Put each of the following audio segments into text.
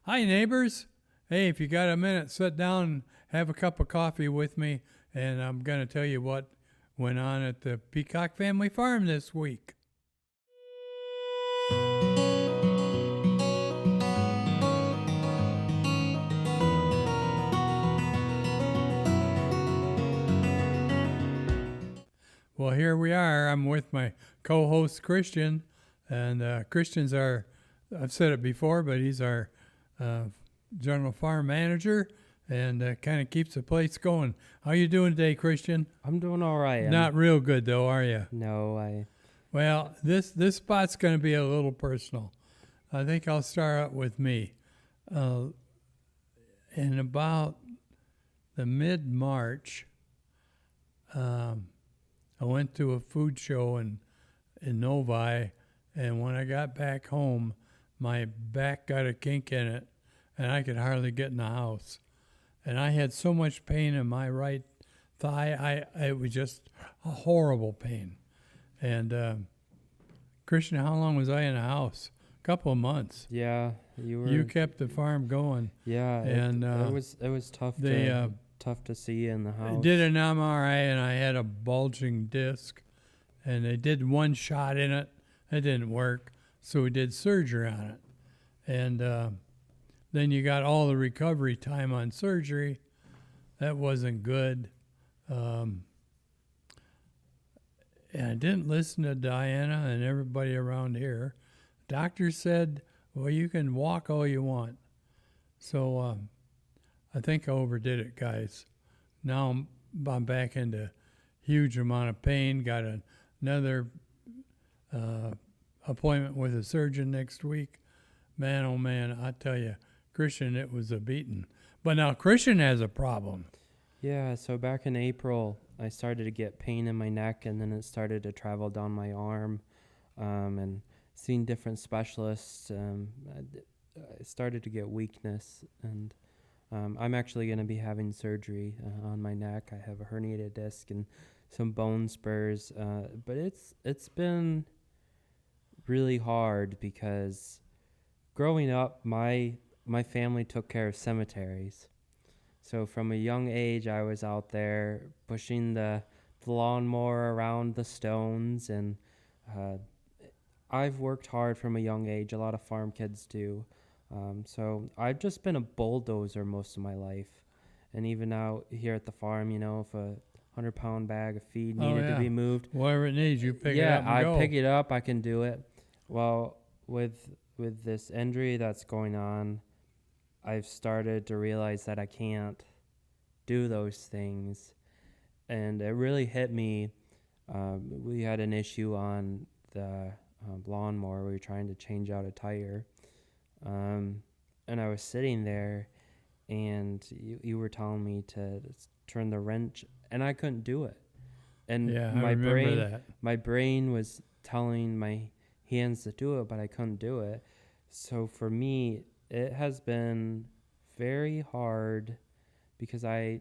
Hi, neighbors. Hey, if you got a minute, sit down and have a cup of coffee with me, and I'm going to tell you what went on at the Peacock Family Farm this week. Well, here we are. I'm with my co host, Christian, and Christian's I've said it before, but he's our uh, general farm manager and kind of keeps the place going. How you doing today, Christian? I'm doing all right. Not real good, though, are you? No, I. Well, this spot's going to be a little personal. I think I'll start out with me. Uh, in about the mid-March, um, I went to a food show in Novi, and when I got back home, my back got a kink in it, and I could hardly get in the house. And I had so much pain in my right thigh, it was just a horrible pain. And Christian, how long was I in the house? A couple of months. Yeah, You kept the farm going. Yeah, and it was tough. They Tough to see you in the house. did an MRI, and I had a bulging disc, and they did one shot in it. It didn't work, so we did surgery on it. And then you got all the recovery time on surgery. That wasn't good. And I didn't listen to Diana and everybody around here. Doctor said, well, you can walk all you want. So I think I overdid it, guys. Now I'm back into huge amount of pain. Got another appointment with a surgeon next week. Man, oh man, I tell you, Christian, it was a beating. But now Christian has a problem. Yeah, so back in April, I started to get pain in my neck, and then it started to travel down my arm, and seeing different specialists. I started to get weakness, and I'm actually going to be having surgery on my neck. I have a herniated disc and some bone spurs, but it's been really hard because growing up, my family took care of cemeteries. So from a young age, I was out there pushing the lawnmower around the stones, and I've worked hard from a young age. A lot of farm kids do. So I've just been a bulldozer most of my life. And even out here at the farm, if a 100-pound bag of feed needed to be moved. Whatever it needs, you pick it up and go. Yeah, I pick it up. I can do it. Well, with this injury that's going on, I've started to realize that I can't do those things. And it really hit me. We had an issue on the lawnmower. We were trying to change out a tire. And I was sitting there, and you were telling me to turn the wrench, and I couldn't do it. And yeah, my brain was telling my hands to do it, but I couldn't do it. So for me, it has been very hard because I've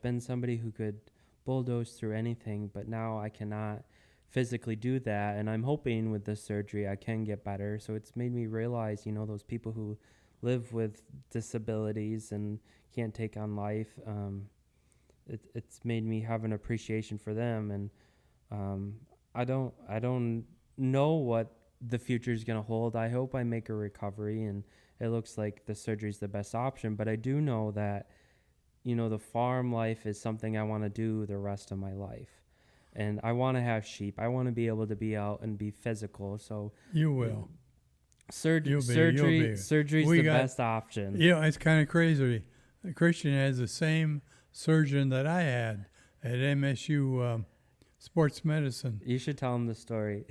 been somebody who could bulldoze through anything, but now I cannot physically do that, and I'm hoping with this surgery I can get better. So it's made me realize, those people who live with disabilities and can't take on life, it's made me have an appreciation for them. And I don't know what the future is going to hold. I hope I make a recovery, and it looks like the surgery is the best option, but I do know that the farm life is something I want to do the rest of my life. And I want to have sheep. I want to be able to be out and be physical. So you will. Surgery's the best option. It's kind of crazy. Christian has the same surgeon that I had at MSU Sports Medicine. You should tell him the story.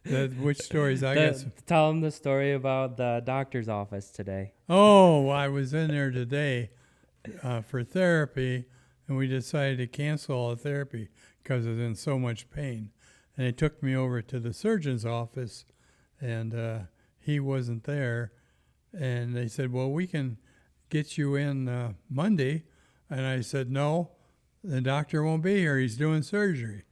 Which stories? I guess. Tell him the story about the doctor's office today. Oh, I was in there today for therapy, and we decided to cancel all the therapy because I was in so much pain. And they took me over to the surgeon's office, and he wasn't there. And they said, well, we can get you in Monday. And I said, no, the doctor won't be here. He's doing surgery.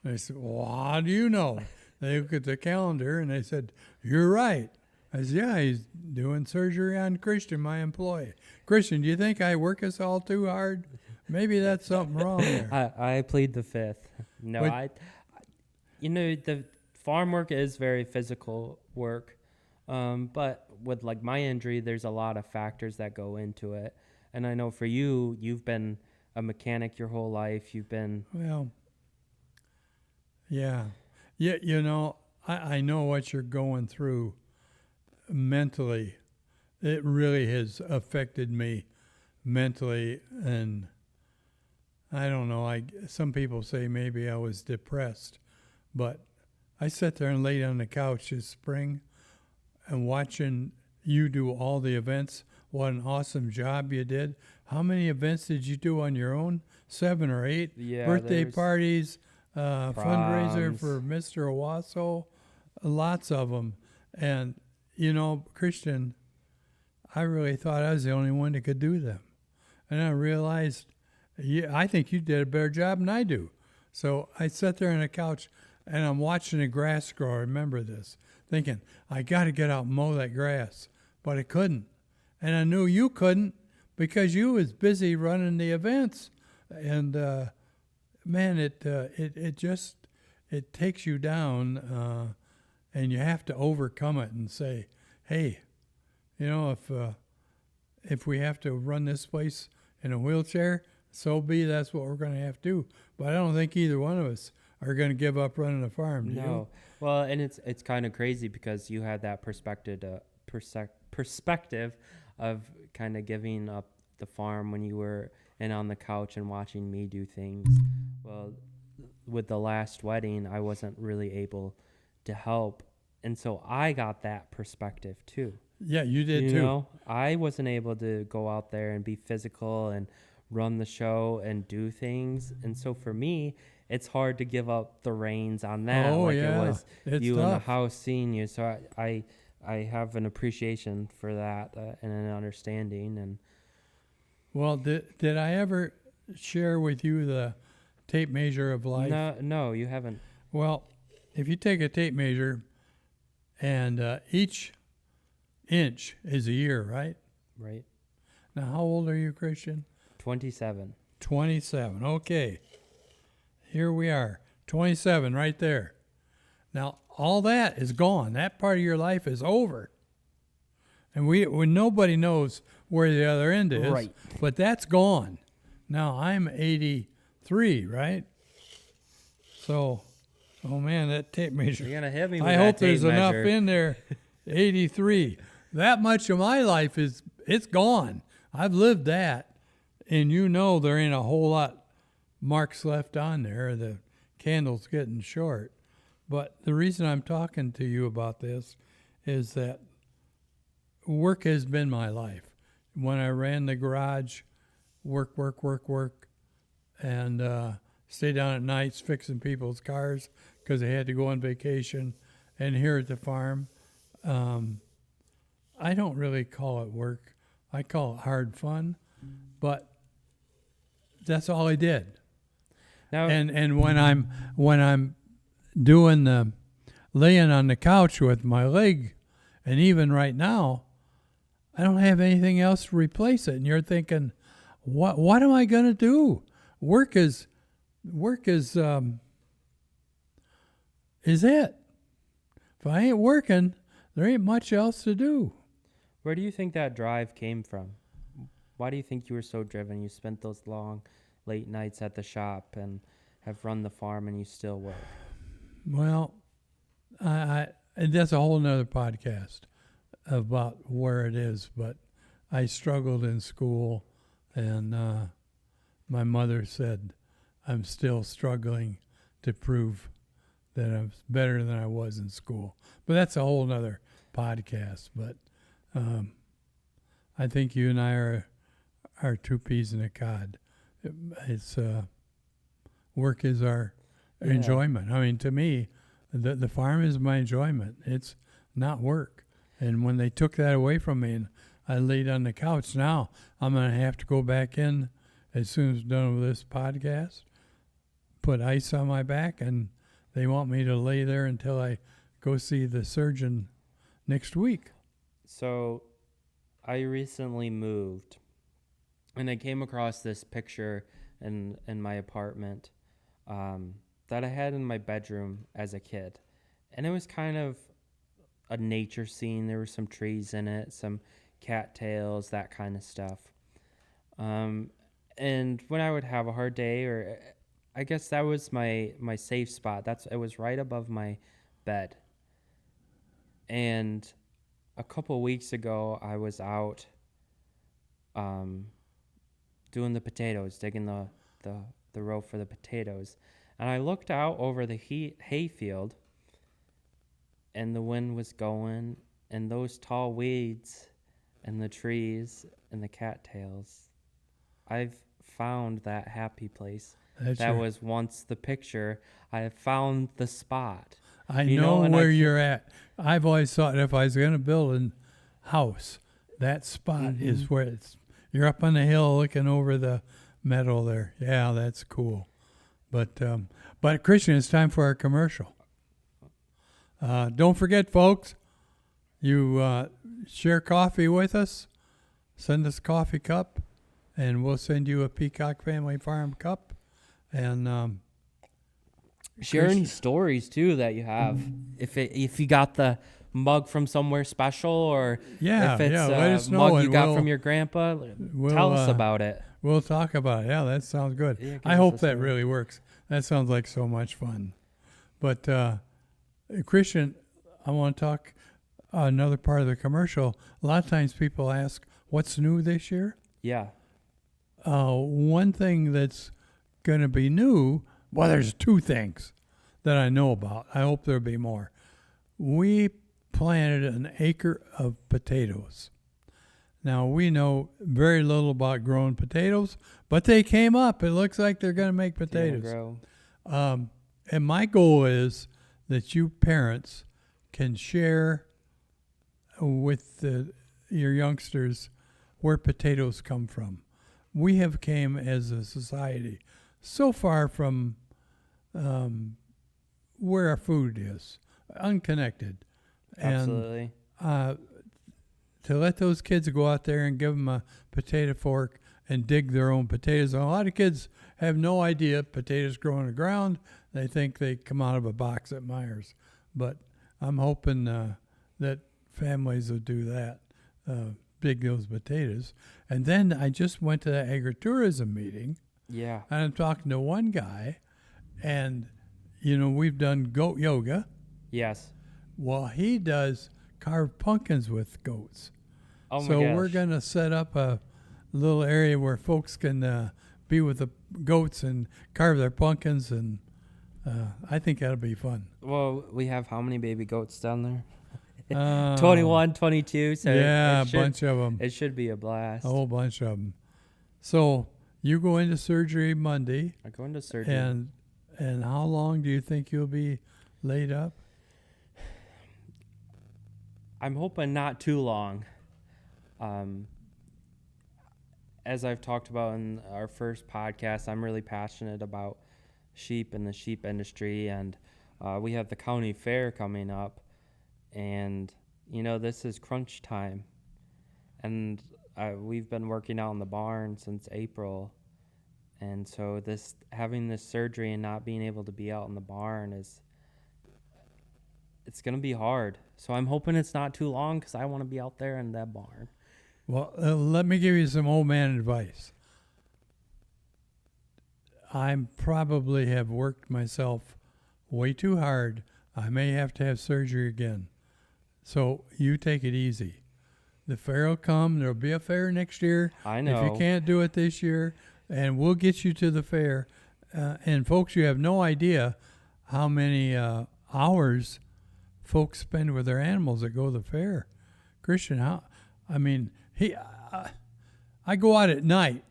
And I said, well, how do you know? They looked at the calendar, and they said, you're right. I said, yeah, he's doing surgery on Christian, my employee. Christian, do you think I work us all too hard? Maybe that's something wrong there. I plead the fifth. No, But- the farm work is very physical work, but with like my injury, there's a lot of factors that go into it. And I know for you, you've been a mechanic your whole life. You've been Well, yeah. Yeah, I know what you're going through mentally. It really has affected me mentally, and I don't know. Some people say maybe I was depressed, but I sat there and laid on the couch this spring and watching you do all the events. What an awesome job you did. How many events did you do on your own? 7 or 8? Yeah, Birthday there's parties, fundraiser proms. for Mr. Owasso, lots of them. And, Christian, I really thought I was the only one that could do them. And I realized, I think you did a better job than I do. So I sat there on the couch and I'm watching the grass grow. I remember this, thinking, I got to get out and mow that grass. But I couldn't. And I knew you couldn't because you was busy running the events. And, man, it just takes you down, and you have to overcome it and say, hey, if we have to run this place in a wheelchair, so be that's what we're going to have to do. But I don't think either one of us are going to give up running a farm. Do No. Well, and it's kind of crazy because you had that perspective of kind of giving up the farm when you were in on the couch and watching me do things. Well, with the last wedding, I wasn't really able to help, and so I got that perspective too. Yeah, you did too. You know, I wasn't able to go out there and be physical and run the show and do things, and so for me, it's hard to give up the reins on that. Oh, like yeah. it was It's you in the tough. house seeing you. So I have an appreciation for that and an understanding. And Well, did I ever share with you the tape measure of life? no, you haven't. Well, if you take a tape measure and each inch is a year, right? Right. Now, how old are you, Christian? 27. 27. Okay. Here we are. 27 right there. Now, all that is gone. That part of your life is over. And when nobody knows where the other end is. Right. But that's gone. Now, I'm 83, right? So, oh man, that tape measure. You're gonna hit me with I that hope there's tape enough measure. in there. 83. That much of my life it's gone. I've lived that. And there ain't a whole lot marks left on there. The candle's getting short. But the reason I'm talking to you about this is that work has been my life. When I ran the garage, work, and stay down at nights fixing people's cars because they had to go on vacation, and here at the farm, I don't really call it work. I call it hard fun, but that's all I did. Now, And when I'm doing the laying on the couch with my leg, and even right now, I don't have anything else to replace it. And you're thinking, what am I gonna do? Work is it. If I ain't working, there ain't much else to do. where do you think that drive came from? Why do you think you were so driven? You spent those long, late nights at the shop and have run the farm, and you still work. Well, and that's a whole nother podcast about where it is. But I struggled in school, and my mother said I'm still struggling to prove that I'm better than I was in school. But that's a whole nother podcast. But I think you and I are two peas in a cod. It's work is our Yeah. enjoyment. I mean, to me, the farm is my enjoyment. It's not work. And when they took that away from me and I laid on the couch, now I'm going to have to go back in as soon as I'm done with this podcast, put ice on my back, and they want me to lay there until I go see the surgeon next week. So I recently moved, and I came across this picture in my apartment that I had in my bedroom as a kid. And it was kind of a nature scene. There were some trees in it, some cattails, that kind of stuff. And when I would have a hard day, or I guess that was my safe spot. It was right above my bed. And a couple weeks ago, I was out doing the potatoes, digging the row for the potatoes, and I looked out over the hay field, and the wind was going, and those tall weeds, and the trees, and the cattails. I've found that happy place. That was once the picture. I have found the spot. I know where you're at. I've always thought if I was going to build a house, that spot is where you're up on the hill looking over the meadow there. Yeah, that's cool. But Christian, it's time for our commercial. Don't forget, folks, you share coffee with us. Send us a coffee cup, and we'll send you a Peacock Family Farm cup. And share any stories too that you have. If you got the mug from somewhere special, or if it's let us a know, mug you got from your grandpa, tell us about it. We'll talk about it. Yeah, that sounds good. Yeah, I hope that really works. That sounds like so much fun. But Christian, I want to talk another part of the commercial. A lot of times people ask, what's new this year? Yeah. One thing that's going to be new, well, there's two things that I know about. I hope there'll be more. We planted an acre of potatoes. Now, we know very little about growing potatoes, but they came up. It looks like they're going to make potatoes. And my goal is that you parents can share with your youngsters where potatoes come from. We have came as a society so far from where our food is, unconnected. Absolutely. And to let those kids go out there and give them a potato fork and dig their own potatoes. And a lot of kids have no idea potatoes grow in the ground. They think they come out of a box at Myers. But I'm hoping that families will do that, dig those potatoes. And then I just went to the agritourism meeting. Yeah. And I'm talking to one guy, and, we've done goat yoga. Yes. Well, he does carved pumpkins with goats. Oh my so gosh. We're going to set up a little area where folks can be with the goats and carve their pumpkins, and I think that'll be fun. Well, we have how many baby goats down there? 21, 22. So yeah, a bunch of them. It should be a blast. A whole bunch of them. So you go into surgery Monday. I go into surgery. And how long do you think you'll be laid up? I'm hoping not too long. As I've talked about in our first podcast, I'm really passionate about sheep and the sheep industry, and we have the county fair coming up, and this is crunch time, and we've been working out in the barn since April, and so having this surgery and not being able to be out in the barn it's going to be hard. So I'm hoping it's not too long, because I want to be out there in that barn. Well, let me give you some old man advice. I probably have worked myself way too hard. I may have to have surgery again. So you take it easy. The fair will come. There'll be a fair next year. I know. If you can't do it this year, and we'll get you to the fair. And folks, you have no idea how many hours folks spend with their animals that go to the fair. Christian, I go out at night,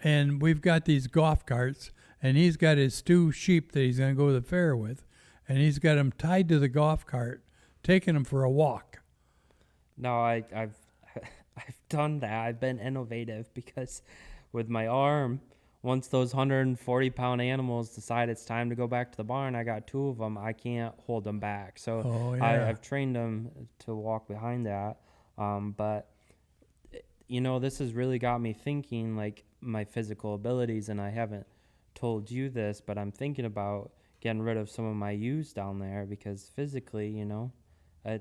and we've got these golf carts, and he's got his 2 sheep that he's going to go to the fair with, and he's got them tied to the golf cart, taking them for a walk. No, I've done that. I've been innovative, because with my arm, once those 140-pound animals decide it's time to go back to the barn, I got 2 of them. I can't hold them back. So I've trained them to walk behind that. But this has really got me thinking, like, my physical abilities, and I haven't told you this, but I'm thinking about getting rid of some of my ewes down there because physically, I,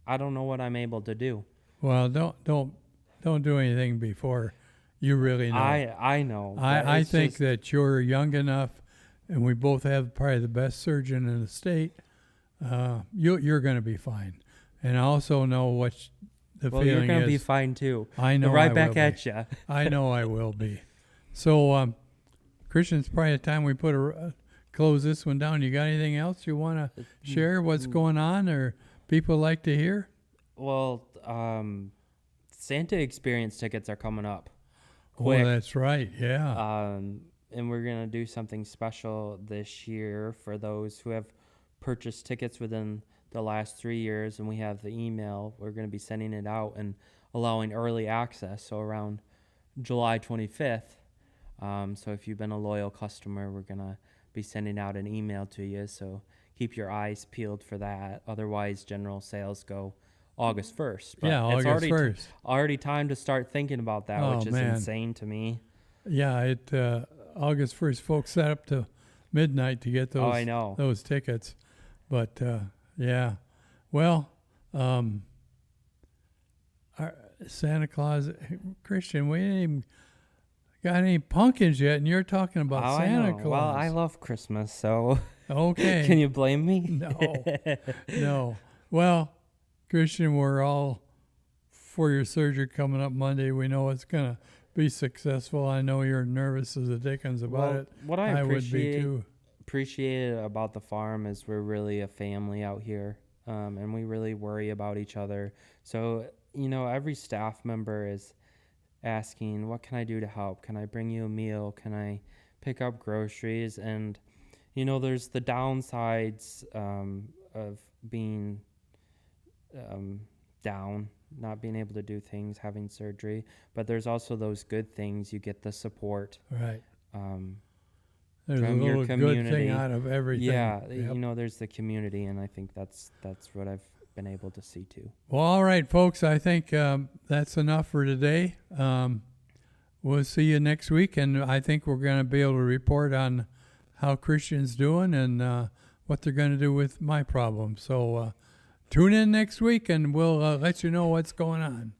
I don't know what I'm able to do. Well, don't do anything before you really know. I know. but I it's think just- that you're young enough, and we both have probably the best surgeon in the state. You're going to be fine, and I also know what the well, you're feeling gonna be is. fine too. I know right I back will be. at you. I know I will be. So, Christian, it's probably time we put close this one down. You got anything else you want to share? What's going on, or people like to hear? Well, Santa Experience tickets are coming up. Oh, Quick. that's right. Yeah. And we're gonna do something special this year for those who have purchased tickets within the last 3 years, and we have the email. We're gonna be sending it out and allowing early access. So around July 25th. So if you've been a loyal customer, we're gonna be sending out an email to you. So keep your eyes peeled for that. Otherwise, general sales go August 1st. But Yeah, it's August 1st. Already time to start thinking about that, Oh, which is man. insane to me. Yeah, August 1st, folks set up to midnight to get Oh, I know. those tickets. But, yeah. Well, Santa Claus, Christian, we ain't even got any pumpkins yet, and you're talking about Oh, I Santa know. Claus. Well, I love Christmas, so Okay. can you blame me? No. No. Well, Christian, we're all for your surgery coming up Monday. We know it's going to be successful. I know you're nervous as the dickens about Well, it. what I would be too. appreciate about the farm is we're really a family out here, and we really worry about each other. So, every staff member is asking, what can I do to help? Can I bring you a meal? Can I pick up groceries? And, there's the downsides of being down, not being able to do things, having surgery. But there's also those good things. You get the support. Right. Um, There's a from your little good thing community. out of everything. Yeah, Yep. there's the community, and I think that's what I've been able to see too. Well, all right, folks. I think that's enough for today. We'll see you next week, and I think we're going to be able to report on how Christian's doing and what they're going to do with my problem. So tune in next week, and we'll let you know what's going on.